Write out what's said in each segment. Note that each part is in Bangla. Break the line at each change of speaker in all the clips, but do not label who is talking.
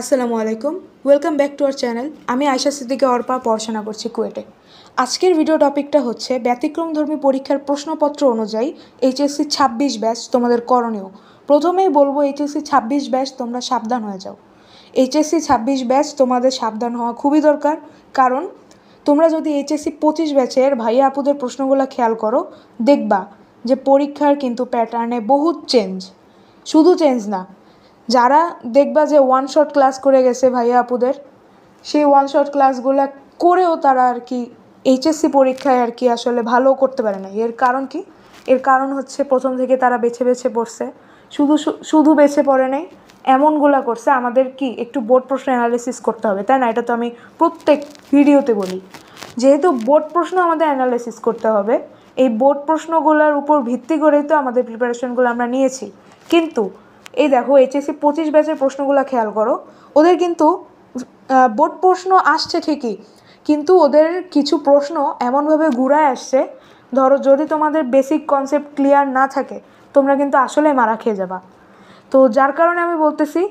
আসসালামু আলাইকুম, welcome back to our channel. আমি আয়শা সিদ্দিকা অর্পা, পড়াশোনা করছি কুয়েটে। আজকের ভিডিও টপিকটা হচ্ছে ব্যতিক্রমধর্মী পরীক্ষার প্রশ্নপত্র অনুযায়ী এইচএসসি 26 ব্যাচ তোমাদের করণীয়। প্রথমেই বলবো এইচএসসি 26 ব্যাচ তোমরা সাবধান হয়ে যাও। এইচএসসি 26 ব্যাচ তোমাদের সাবধান হওয়া খুবই দরকার, কারণ তোমরা যদি এইচএসসি 25 ব্যাচের ভাইয়া আপুদের প্রশ্নগুলো খেয়াল করো, দেখবা যে পরীক্ষার কিন্তু প্যাটার্নে বহুত চেঞ্জ। শুধু চেঞ্জ না, যারা দেখবা যে ওয়ান শট ক্লাস করে গেছে ভাইয়া আপুদের, সেই ওয়ান শট ক্লাসগুলো করেও তারা আর কি এইচএসসি পরীক্ষায় আর কি আসলে ভালো করতে পারে না। এর কারণ কি? এর কারণ হচ্ছে প্রথম থেকে তারা বেছে বেছে পড়ছে। শুধু বেছে পড়ে নেই, এমনগুলা করছে। আমাদের কি একটু বোর্ড প্রশ্ন অ্যানালিসিস করতে হবে, তাই না? এটা তো আমি প্রত্যেক ভিডিওতে বলি। যেহেতু বোর্ড প্রশ্ন আমাদের অ্যানালিসিস করতে হবে, এই বোর্ড প্রশ্নগুলোর উপর ভিত্তি করেই তো আমাদের প্রিপারেশনগুলো আমরা নিয়েছি। কিন্তু এই দেখো এইচএসসি 25 ব্যাচের প্রশ্নগুলো খেয়াল করো, ওদের কিন্তু বোর্ড প্রশ্ন আসছে ঠিকই, কিন্তু ওদের কিছু প্রশ্ন এমনভাবে ঘুরায় আসছে, ধরো যদি তোমাদের বেসিক কনসেপ্ট ক্লিয়ার না থাকে তোমরা কিন্তু আসলে মারা খেয়ে যাবা। তো যার কারণে আমি বলতেছি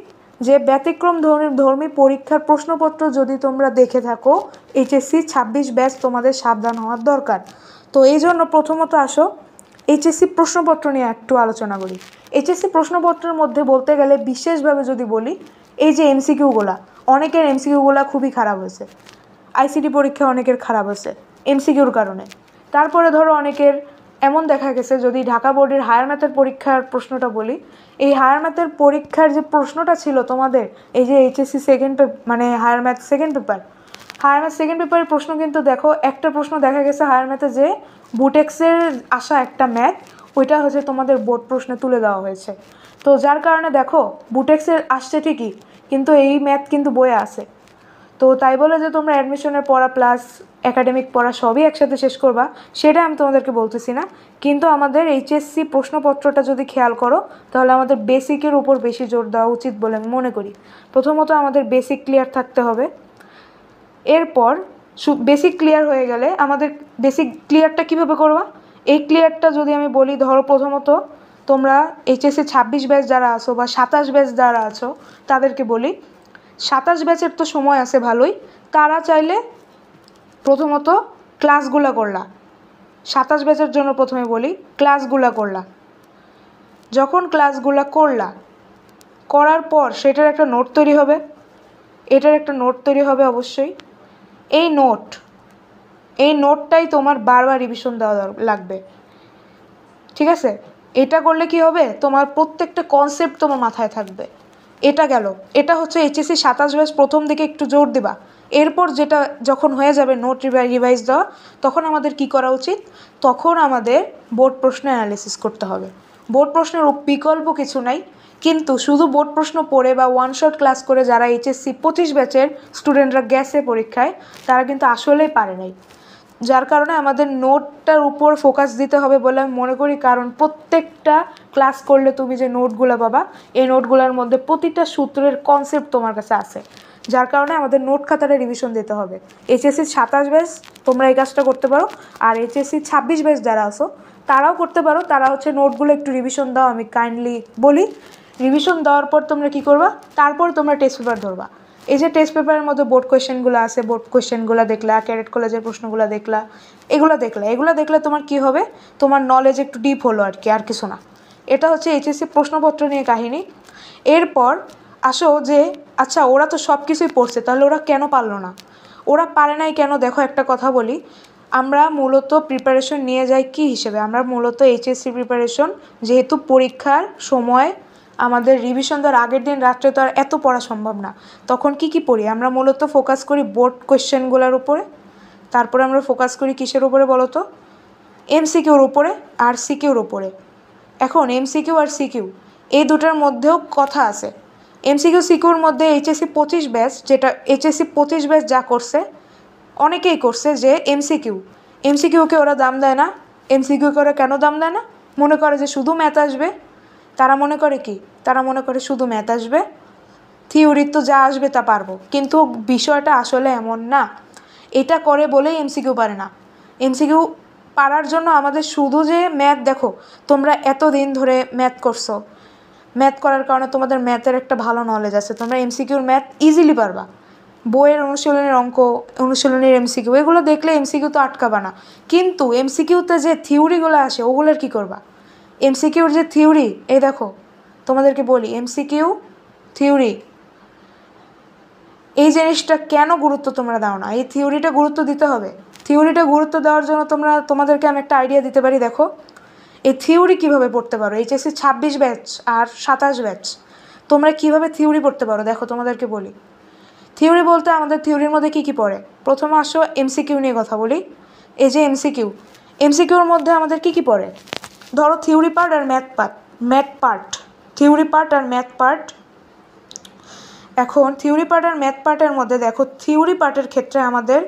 যে ব্যতিক্রম ধর্মী পরীক্ষার প্রশ্নপত্র যদি তোমরা দেখে থাকো, এইচএসসি 26 ব্যাচ তোমাদের সাবধান হওয়ার দরকার। তো এই জন্য প্রথমত আসো এইচএসসি প্রশ্নপত্র নিয়ে একটু আলোচনা করি। এইচএসসি প্রশ্নপত্রের মধ্যে বলতে গেলে বিশেষভাবে যদি বলি, এই যে এমসিকিউগুলা, অনেকের এমসিকিউগুলা খুবই খারাপ হয়েছে। আইসিটি পরীক্ষা অনেকের খারাপ হয়েছে এমসিকিউর কারণে। তারপরে ধরো অনেকের এমন দেখা গেছে, যদি ঢাকা বোর্ডের হায়ার ম্যাথের পরীক্ষার প্রশ্নটা বলি, এই হায়ার ম্যাথের পরীক্ষার যে প্রশ্নটা ছিল তোমাদের, এই যে এইচএসসি হায়ার ম্যাথ সেকেন্ড পেপারের প্রশ্ন, কিন্তু দেখো একটা প্রশ্ন দেখা গেছে হায়ার ম্যাথে যে বুটেক্সের আসা একটা ম্যাথ, ওইটা হচ্ছে তোমাদের বোর্ড প্রশ্নে তুলে দেওয়া হয়েছে। তো যার কারণে দেখো বুটেক্সের আসছে ঠিকই, কিন্তু এই ম্যাথ কিন্তু বইয়ে আছে। তো তাই বলে যে তোমরা অ্যাডমিশনের পড়া প্লাস একাডেমিক পড়া সবই একসাথে শেষ করবা, সেটা আমি তোমাদেরকে বলতেছি না। কিন্তু আমাদের এইচএসসি প্রশ্নপত্রটা যদি খেয়াল করো, তাহলে আমাদের বেসিকের উপর বেশি জোর দেওয়া উচিত বলে আমি মনে করি। প্রথমত আমাদের বেসিক ক্লিয়ার থাকতে হবে। এরপর বেসিক ক্লিয়ার হয়ে গেলে আমাদের বেসিক ক্লিয়ারটা কীভাবে করবা? এই ক্লিয়ারটা যদি আমি বলি, ধরো প্রথমত তোমরা এইচএসসি 26 ব্যাচ যারা আছো বা 27 ব্যাচ যারা আছো তাদেরকে বলি, 27 ব্যাচের তো সময় আছে ভালোই। তারা চাইলে প্রথমত ক্লাসগুলা করলা। 27 ব্যাচের জন্য প্রথমে বলি ক্লাসগুলা করলা। যখন ক্লাসগুলা করলা, করার পর সেটার একটা নোট তৈরি হবে, এটার একটা নোট তৈরি হবে অবশ্যই। এই নোটটাই তোমার বারবার রিভিশন দেওয়া লাগবে, ঠিক আছে? এটা করলে কি হবে, তোমার প্রত্যেকটা কনসেপ্ট তোমার মাথায় থাকবে। এটা গেল, এটা হচ্ছে এইচএসসি 27 ব্যাচ প্রথম দিকে একটু জোর দিবা। এরপর যেটা যখন হয়ে যাবে নোট রিভাইজ দেওয়া, তখন আমাদের কি করা উচিত? তখন আমাদের বোর্ড প্রশ্ন অ্যানালিসিস করতে হবে। বোর্ড প্রশ্নের বিকল্প কিছু নাই, কিন্তু শুধু বোর্ড প্রশ্ন পড়ে বা ওয়ান শট ক্লাস করে যারা এইচএসসি 25 ব্যাচের স্টুডেন্টরা গেছে পরীক্ষায়, তারা কিন্তু আসলেই পারে নাই। যার কারণে আমাদের নোটটার উপর ফোকাস দিতে হবে বলে আমি মনে করি, কারণ প্রত্যেকটা ক্লাস করলে তুমি যে নোটগুলো পাবা, এই নোটগুলোর মধ্যে প্রতিটা সূত্রের কনসেপ্ট তোমার কাছে আছে। যার কারণে আমাদের নোট খাতাটা রিভিশন দিতে হবে। এইচএসসি 27 ব্যাচ তোমরা এই কাজটা করতে পারো, আর এইচএসসি 26 ব্যাচ যারা আছো তারাও করতে পারো। তারা হচ্ছে নোটগুলো একটু রিভিশন দাও, আমি কাইন্ডলি বলি। রিভিশন দেওয়ার পর তোমরা কী করবা? তারপর তোমরা টেস্ট পেপার ধরবা। এই যে টেস্ট পেপারের মধ্যে বোর্ড কোয়েশ্চেনগুলো আছে, বোর্ড কোয়েশ্চেনগুলো দেখলা, ক্যাডেট কলেজের প্রশ্নগুলো দেখলা, এগুলো দেখলে তোমার কি হবে? তোমার নলেজ একটু ডিপ হলো আর কি, আর কিছু না। এটা হচ্ছে এইচএসসি প্রশ্নপত্র নিয়ে কাহিনী। এরপর আসো যে আচ্ছা, ওরা তো সব কিছুই পড়ছে, তাহলে ওরা কেন পারলো না? ওরা পারে নাই কেন? দেখো একটা কথা বলি, আমরা মূলত প্রিপারেশন নিয়ে যাই কী হিসেবে? আমরা মূলত এইচএসসি প্রিপারেশন, যেহেতু পরীক্ষার সময় আমাদের রিভিশন দেওয়ার আগের দিন রাত্রে তো আর এত পড়া সম্ভব না, তখন কি পড়ি? আমরা মূলত ফোকাস করি বোর্ড কোয়েশ্চেনগুলোর উপরে। তারপরে আমরা ফোকাস করি কিসের উপরে বলো তো? এমসিকিউর উপরে আর সিকিউর উপরে। এখন এমসিকিউ আর সিকিউ এই দুটার মধ্যেও কথা আছে। এমসিকিউ সিকিউর মধ্যে এইচএসসি 25 ব্যাচ, যেটা এইচএসসি 25 ব্যাচ যা করছে, অনেকেই করছে যে এমসিকিউকে ওরা দাম দেয় না। এমসিকিউকে ওরা কেন দাম দেয় না? মনে করে যে শুধু ম্যাথ আসবে। তারা মনে করে কি? তারা মনে করে শুধু ম্যাথ আসবে, থিওরির তো যা আসবে তা পারবো। কিন্তু বিষয়টা আসলে এমন না। এটা করে বলেই এমসিকিউ পারে না। এমসিকিউ পারার জন্য আমাদের শুধু যে ম্যাথ, দেখো তোমরা এত দিন ধরে ম্যাথ করছো, ম্যাথ করার কারণে তোমাদের ম্যাথের একটা ভালো নলেজ আছে, তোমরা এমসিকিউর ম্যাথ ইজিলি পারবা। বইয়ের অনুশীলনের অঙ্ক, অনুশীলনের এমসিকিউ, এগুলো দেখলে এমসিকিউ তো আটকাবা না, কিন্তু এমসিকিউতে যে থিওরিগুলো আসে ওগুলোর কী করবা? এমসিকিউর যে থিওরি, এই দেখো তোমাদেরকে বলি, এমসিকিউ থিওরি এই জিনিসটা কেন গুরুত্ব তোমরা দাও না? এই থিওরিটা গুরুত্ব দিতে হবে। থিওরিটা গুরুত্ব দেওয়ার জন্য তোমাদেরকে আমি একটা আইডিয়া দিতে পারি। দেখো এই থিওরি কীভাবে পড়তে পারো, এইচএসসি 26 ব্যাচ আর 27 ব্যাচ তোমরা কীভাবে থিওরি পড়তে পারো দেখো তোমাদেরকে বলি। থিওরি বলতে আমাদের থিওরির মধ্যে কী কী পড়ে? প্রথমে আসো এমসিকিউ নিয়ে কথা বলি। এই যে এমসিকিউর মধ্যে আমাদের কী কী পড়ে? ধরো থিওরি পার্ট আর ম্যাথ পার্ট, থিওরি পার্ট আর ম্যাথ পার্ট। এখন থিওরি পার্ট আর ম্যাথ পার্টের মধ্যে দেখো, থিওরি পার্টের ক্ষেত্রে আমাদের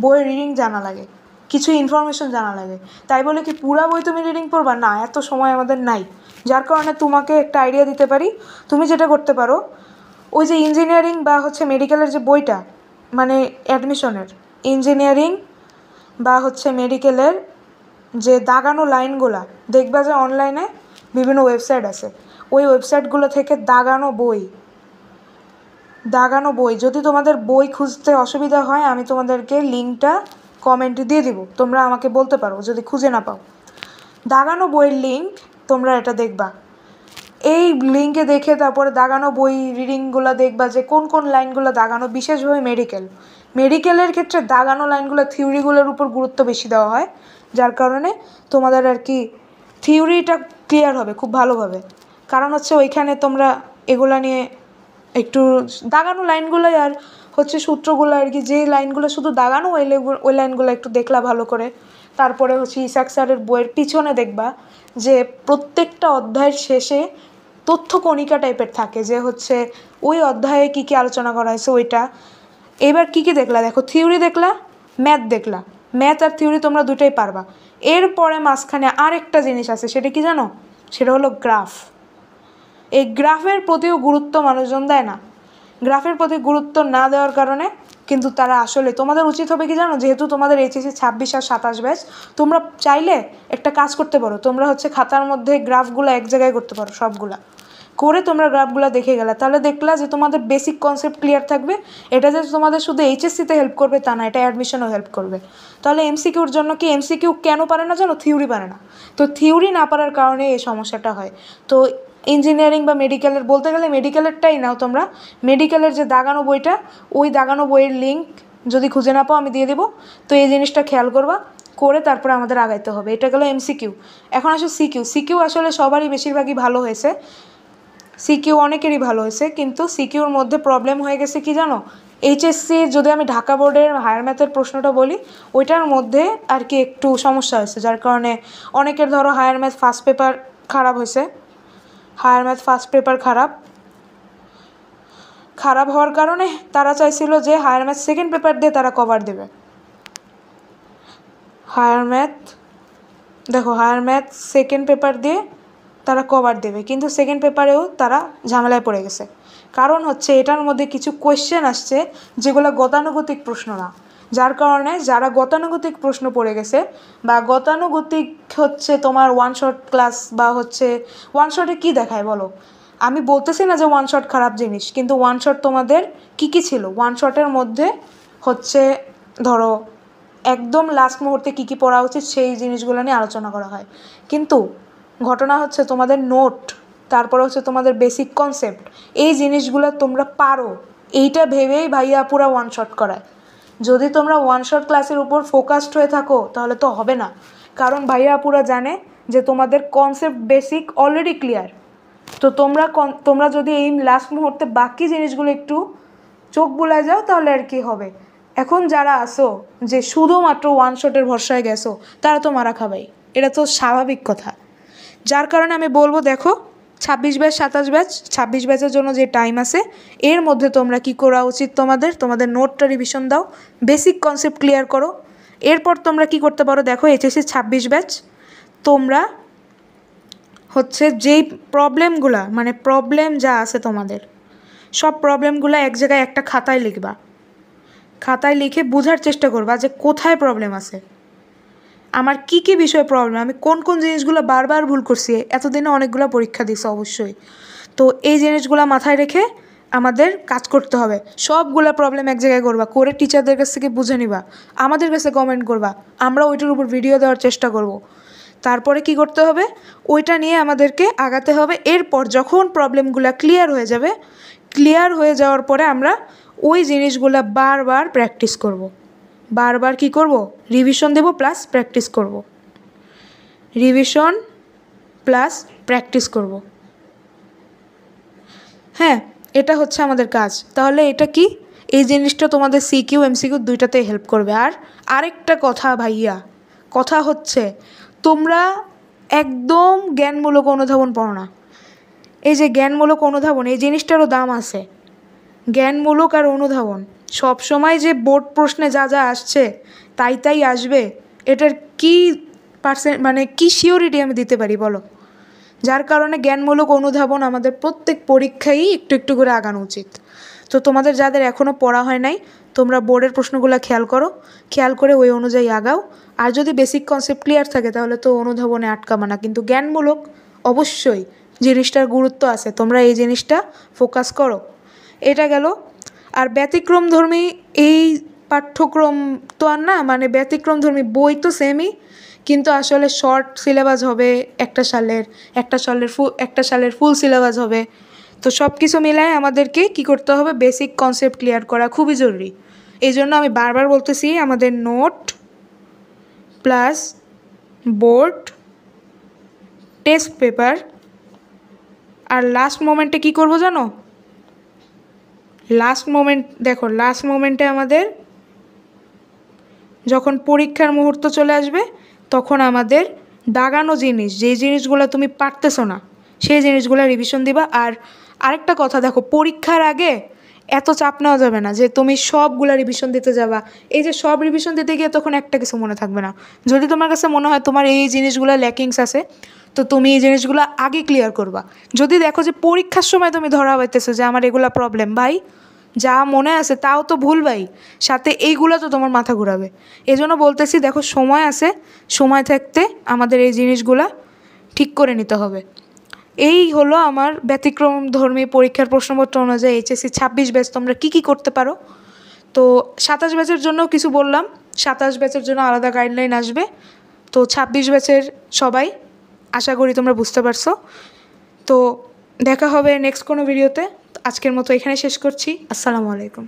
বইয়ের রিডিং জানা লাগে, কিছু ইনফরমেশন জানা লাগে। তাই বলে কি পুরা বই তুমি রিডিং পড়বা? না, এত সময় আমাদের নাই। যার কারণে তোমাকে একটা আইডিয়া দিতে পারি, তুমি যেটা করতে পারো, ওই যে ইঞ্জিনিয়ারিং বা হচ্ছে মেডিকেলের যে বইটা, মানে অ্যাডমিশনের ইঞ্জিনিয়ারিং বা হচ্ছে মেডিকেলের যে দাগানো লাইনগুলা, দেখবা যে অনলাইনে বিভিন্ন ওয়েবসাইট আছে, ওই ওয়েবসাইটগুলো থেকে দাগানো বই, যদি তোমাদের বই খুঁজতে অসুবিধা হয় আমি তোমাদেরকে লিঙ্কটা কমেন্টে দিয়ে দিব, তোমরা আমাকে বলতে পারো যদি খুঁজে না পাও। দাগানো বইয়ের লিঙ্ক, তোমরা এটা দেখবা, এই লিঙ্কে দেখে তারপরে দাগানো বই রিডিংগুলো দেখবা যে কোন কোন লাইনগুলো দাগানো। বিশেষভাবে মেডিকেলের ক্ষেত্রে দাগানো লাইনগুলো থিওরিগুলোর উপর গুরুত্ব বেশি দেওয়া হয়, যার কারণে তোমাদের আর কি থিওরিটা ক্লিয়ার হবে খুব ভালোভাবে। কারণ হচ্ছে ওইখানে তোমরা এগুলা নিয়ে একটু দাগানো লাইনগুলোই আর হচ্ছে সূত্রগুলো আর কি, যে লাইনগুলো শুধু দাগানো ওই লাইনগুলো একটু দেখলা ভালো করে। তারপরে হচ্ছে ইসাক স্যারের বইয়ের পিছনে দেখবা যে প্রত্যেকটা অধ্যায়ের শেষে তথ্য কণিকা টাইপের থাকে, যে হচ্ছে ওই অধ্যায়ে কী কী আলোচনা করা হয়েছে ওইটা। এবার কী কী দেখলা? দেখো থিওরি দেখলা, ম্যাথ আর থিওরি তোমরা দুটোই পারবা। এরপরে মাঝখানে আরেকটা জিনিস আছে, সেটা কি জানো? সেটা হলো গ্রাফ। এই গ্রাফের প্রতিও গুরুত্ব মানুষজন দেয় না। গ্রাফের প্রতি গুরুত্ব না দেওয়ার কারণে কিন্তু তারা আসলে, তোমাদের উচিত হবে কি জানো, যেহেতু তোমাদের এইচএসসি 26 আর 27 ব্যাচ, তোমরা চাইলে একটা কাজ করতে পারো, তোমরা হচ্ছে খাতার মধ্যে গ্রাফগুলো এক জায়গায় করতে পারো, সবগুলা করে তোমরা গ্রাফগুলো দেখে গেলে, তাহলে দেখলা যে তোমাদের বেসিক কনসেপ্ট ক্লিয়ার থাকবে। এটা যে তোমাদের শুধু এইচএসসিতে হেল্প করবে তা না, এটা অ্যাডমিশনেও হেল্প করবে। তাহলে এমসিকিউর জন্য কি, এমসিকিউ কেন পারে না জানো? থিওরি পারে না। তো থিওরি না পারার কারণে এই সমস্যাটা হয়। তো ইঞ্জিনিয়ারিং বা মেডিকেলের, বলতে গেলে মেডিকেলেরটাই নাও তোমরা, মেডিকেলের যে দাগানো বইটা, ওই দাগানো বইয়ের লিঙ্ক যদি খুঁজে না পাও আমি দিয়ে দেবো। তো এই জিনিসটা খেয়াল করবা, করে তারপরে আমাদের আগাইতে হবে। এটা গেলো এমসিকিউ। এখন আসো সিকিউ আসলে সবারই বেশিরভাগই ভালো হয়েছে, সিকিউ অনেকেরই ভালো হয়েছে, কিন্তু সিকিউর মধ্যে প্রবলেম হয়ে গেছে কি জানো? এইচএসসির যদি আমি ঢাকা বোর্ডের হায়ার ম্যাথের প্রশ্নটা বলি, ওইটার মধ্যে আর কি একটু সমস্যা হয়েছে, যার কারণে অনেকের ধরো হায়ার ম্যাথ ফার্স্ট পেপার খারাপ হয়েছে। খারাপ হওয়ার কারণে তারা চাইছিল যে হায়ার ম্যাথ সেকেন্ড পেপার দিয়ে তারা কভার দেবে। হায়ার ম্যাথ সেকেন্ড পেপার দিয়ে তারা কভার দেবে, কিন্তু সেকেন্ড পেপারেও তারা ঝামেলায় পড়ে গেছে। কারণ হচ্ছে এটার মধ্যে কিছু কোয়েশ্চেন আসছে যেগুলো গতানুগতিক প্রশ্ন না, যার কারণে যারা গতানুগতিক প্রশ্ন পড়ে গেছে, বা গতানুগতিক হচ্ছে তোমার ওয়ান শট ক্লাস, বা হচ্ছে ওয়ান শটে কী দেখায় বলো? আমি বলতেছি না যে ওয়ান শট খারাপ জিনিস, কিন্তু ওয়ান শট তোমাদের কী কী ছিল? ওয়ান শটের মধ্যে হচ্ছে ধরো একদম লাস্ট মুহূর্তে কী কী পড়া উচিত সেই জিনিসগুলো নিয়ে আলোচনা করা হয়, কিন্তু ঘটনা হচ্ছে তোমাদের নোট, তারপরে হচ্ছে তোমাদের বেসিক কনসেপ্ট, এই জিনিসগুলো তোমরা পারো এইটা ভেবেই ভাইয়া পুরা ওয়ান শট করায়। যদি তোমরা ওয়ান শট ক্লাসের উপর ফোকাসড হয়ে থাকো তাহলে তো হবে না, কারণ ভাইয়া পুরা জানে যে তোমাদের কনসেপ্ট বেসিক অলরেডি ক্লিয়ার। তো তোমরা যদি এই লাস্ট মুহূর্তে বাকি জিনিসগুলো একটু চোখ বুলায় যাও তাহলে আর কি হবে। এখন যারা আসো যে শুধুমাত্র ওয়ান শটের ভরসায় গেছো, তারা তো মারা খাবাই, এটা তো স্বাভাবিক কথা। যার কারণে আমি বলবো, দেখো 26 ব্যাচ 27 ব্যাচ, 26 ব্যাচের জন্য যে টাইম আছে এর মধ্যে তোমরা কি করা উচিত, তোমাদের নোটটা রিভিশন দাও, বেসিক কনসেপ্ট ক্লিয়ার করো। এরপর তোমরা কি করতে পারো, দেখো এইচএসসি 26 ব্যাচ তোমরা হচ্ছে যেই প্রবলেমগুলা, মানে প্রবলেম যা আছে তোমাদের সব প্রবলেমগুলো এক জায়গায় একটা খাতায় লিখবা, খাতায় লিখে বোঝার চেষ্টা করবা যে কোথায় প্রবলেম আছে, আমার কি কি বিষয়ে প্রবলেম, আমি কোন কোন জিনিসগুলো বারবার ভুল করছি। এতদিনে অনেকগুলো পরীক্ষা দিছি অবশ্যই, তো এই জিনিসগুলো মাথায় রেখে আমাদের কাজ করতে হবে। সবগুলা প্রবলেম এক জায়গায় করবা, করে টিচারদের কাছ থেকে বুঝে নিবা, আমাদের কাছে কমেন্ট করবা, আমরা ওইটার উপর ভিডিও দেওয়ার চেষ্টা করব। তারপরে কি করতে হবে, ওইটা নিয়ে আমাদেরকে আগাতে হবে। এরপর যখন প্রবলেমগুলো ক্লিয়ার হয়ে যাবে, ক্লিয়ার হয়ে যাওয়ার পরে আমরা ওই জিনিসগুলো বারবার প্র্যাকটিস করব। বারবার কি করব, রিভিশন দেব প্লাস প্র্যাকটিস করব, রিভিশন প্লাস প্র্যাকটিস করব। হ্যাঁ, এটা হচ্ছে আমাদের কাজ। তাহলে এটা কি, এই জিনিসটা তোমাদের সিকিউ এমসিকিউ দুইটাতেই হেল্প করবে। আর আরেকটা কথা ভাইয়া, কথা হচ্ছে তোমরা একদম জ্ঞানমূলক অনুধাবন পড়ো না। এই যে জ্ঞানমূলক অনুধাবন, এই জিনিসটারও দাম আছে। জ্ঞানমূলক আর অনুধাবন সব সময় যে বোর্ড প্রশ্নে যা যা আসছে তাই তাই আসবে, এটার কি মানে কি সিওরিটি আমি দিতে পারি বলো? যার কারণে জ্ঞানমূলক অনুধাবন আমাদের প্রত্যেক পরীক্ষায় একটু একটু করে আগানো উচিত। তো তোমাদের যাদের এখনও পড়া হয় নাই, তোমরা বোর্ডের প্রশ্নগুলো খেয়াল করো, খেয়াল করে ওই অনুযায়ী আগাও। আর যদি বেসিক কনসেপ্ট ক্লিয়ার থাকে তাহলে তো অনুধাবনে আটকাবে না, কিন্তু জ্ঞানমূলক অবশ্যই জিনিসটার গুরুত্ব আছে, তোমরা এই জিনিসটা ফোকাস করো। এটা গেল। আর ব্যতিক্রমধর্মী এই পাঠ্যক্রম তো আর না, মানে ব্যতিক্রমধর্মী বই তো সেমই, কিন্তু আসলে শর্ট সিলেবাস হবে একটা সালের ফুল সিলেবাস হবে। তো সব কিছু মিলায় আমাদেরকে কি করতে হবে, বেসিক কনসেপ্ট ক্লিয়ার করা খুবই জরুরি। এই জন্য আমি বারবার বলতেছি, আমাদের note plus board test paper. আর লাস্ট মোমেন্টে কি করব জানো? লাস্ট মোমেন্টে আমাদের যখন পরীক্ষার মুহূর্ত চলে আসবে, তখন আমাদের দাগানো জিনিস, যেই জিনিসগুলো তুমি পারতেছো না সেই জিনিসগুলো রিভিশন দিবা। আর আরেকটা কথা, দেখো পরীক্ষার আগে এত চাপ নেওয়া যাবে না যে তুমি সবগুলা রিভিশন দিতে যাবা। এই যে সব রিভিশন দিতে গিয়ে তখন একটা কিছু মনে থাকবে না। যদি তোমার কাছে মনে হয় তোমার এই জিনিসগুলো ল্যাকিংস আছে, তো তুমি এই জিনিসগুলো আগে ক্লিয়ার করবা। যদি দেখো যে পরীক্ষার সময় তুমি ধরা পাইতেছো যে আমার এগুলা প্রবলেম, ভাই যা মনে আছে তাও তো ভুলবাই, সাথে এইগুলো তো তোমার মাথা ঘুরাবে। এই জন্য বলতেছি, দেখো সময় আছে, সময় থাকতে আমাদের এই জিনিসগুলা ঠিক করে নিতে হবে। এই হলো আমার ব্যতিক্রমধর্মী পরীক্ষার প্রশ্নপত্র অনুযায়ী এইচএসসি 26 ব্যাচ তোমরা কী কী করতে পারো। তো 27 ব্যাচের জন্যও কিছু বললাম, 27 ব্যাচের জন্য আলাদা গাইডলাইন আসবে। তো 26 ব্যাচের সবাই আশা করি তোমরা বুঝতে পারছো। তো দেখা হবে নেক্সট কোনো ভিডিওতে। আজকের মতো এখানে শেষ করছি। আসসালামু আলাইকুম।